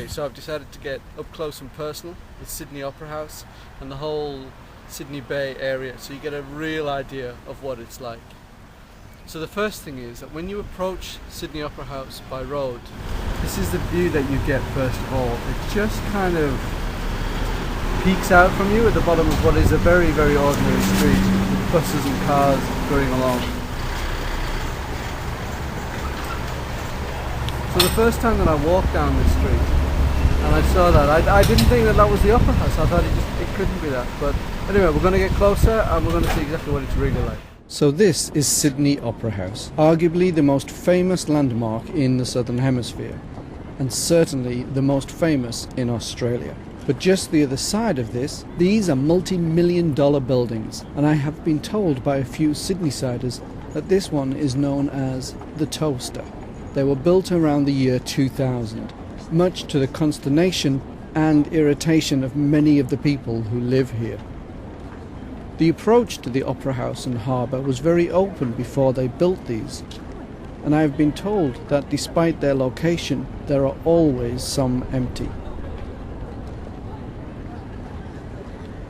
today, so I've decided to get up close and personal with Sydney Opera House and the whole Sydney Bay area, so you get a real idea of what it's like. So the first thing is that when you approach Sydney Opera House by road, this is the view that you get first of all. It just kind of peeks out from you at the bottom of what is a very, very ordinary street with buses and cars going along. So the first time that I walked down this street and I saw that, I didn't think that that was the Opera House. I thought it couldn't be that. But anyway, we're going to get closer and we're going to see exactly what it's really like. So this is Sydney Opera House, arguably the most famous landmark in the Southern Hemisphere, and certainly the most famous in Australia. But just the other side of this, these are multi-million-dollar buildings, and I have been told by a few Sydneysiders that this one is known as the Toaster. They were built around the year 2000, much to the consternation and irritation of many of the people who live here. The approach to the Opera House and harbour was very open before they built these, and I have been told that despite their location, there are always some empty.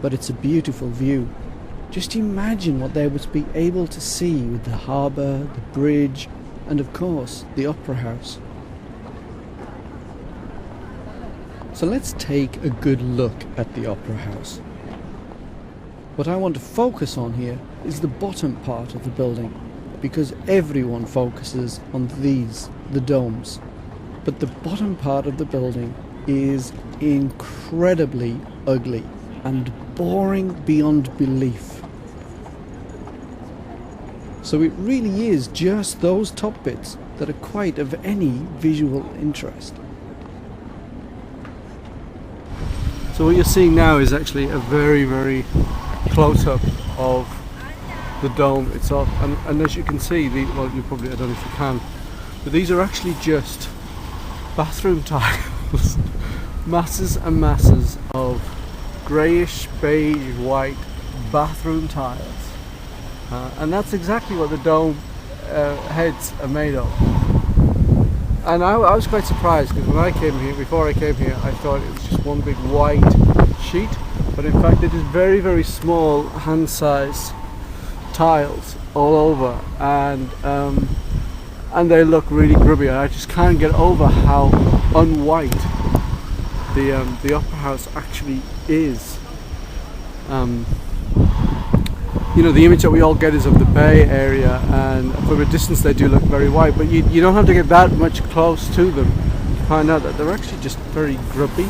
But it's a beautiful view. Just imagine what they would be able to see with the harbour, the bridge, and of course the Opera House. So let's take a good look at the Opera House. What I want to focus on here is the bottom part of the building, because everyone focuses on these, the domes. But the bottom part of the building is incredibly ugly and boring beyond belief. So it really is just those top bits that are quite of any visual interest. So what you're seeing now is actually a very, very close-up of the dome itself, and as you can see, well, you probably, I don't know if you can, but these are actually just bathroom tiles. Masses and masses of greyish, beige, white bathroom tiles, and that's exactly what the dome heads are made of. And I was quite surprised, because when I came here, before I came here, I thought it was just one big white sheet, but in fact it is very, very small hand-sized tiles all over, and they look really grubby, and I just can't get over how unwhite the Opera House actually is. You know, the image that we all get is of the Bay Area, and from a distance they do look very white, but you don't have to get that much close to them to find out that they're actually just very grubby,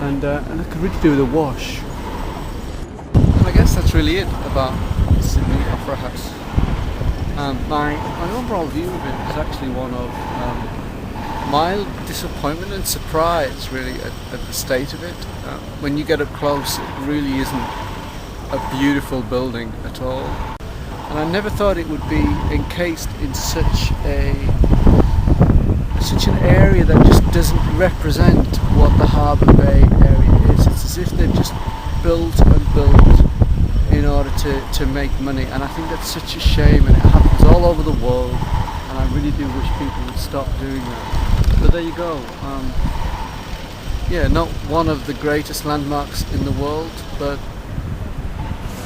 and it could really do with a wash. And I guess that's really it about Sydney Opera House. My overall view of it is actually one of mild disappointment and surprise, really, at the state of it. When you get up close, it really isn't a beautiful building at all, and I never thought it would be encased in such an area that just doesn't represent what the Harbour Bay area is. It's as if they've just built and built in order to make money, and I think that's such a shame, and it happens all over the world, and I really do wish people would stop doing that. But there you go. Yeah, not one of the greatest landmarks in the world, but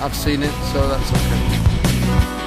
I've seen it, so that's okay.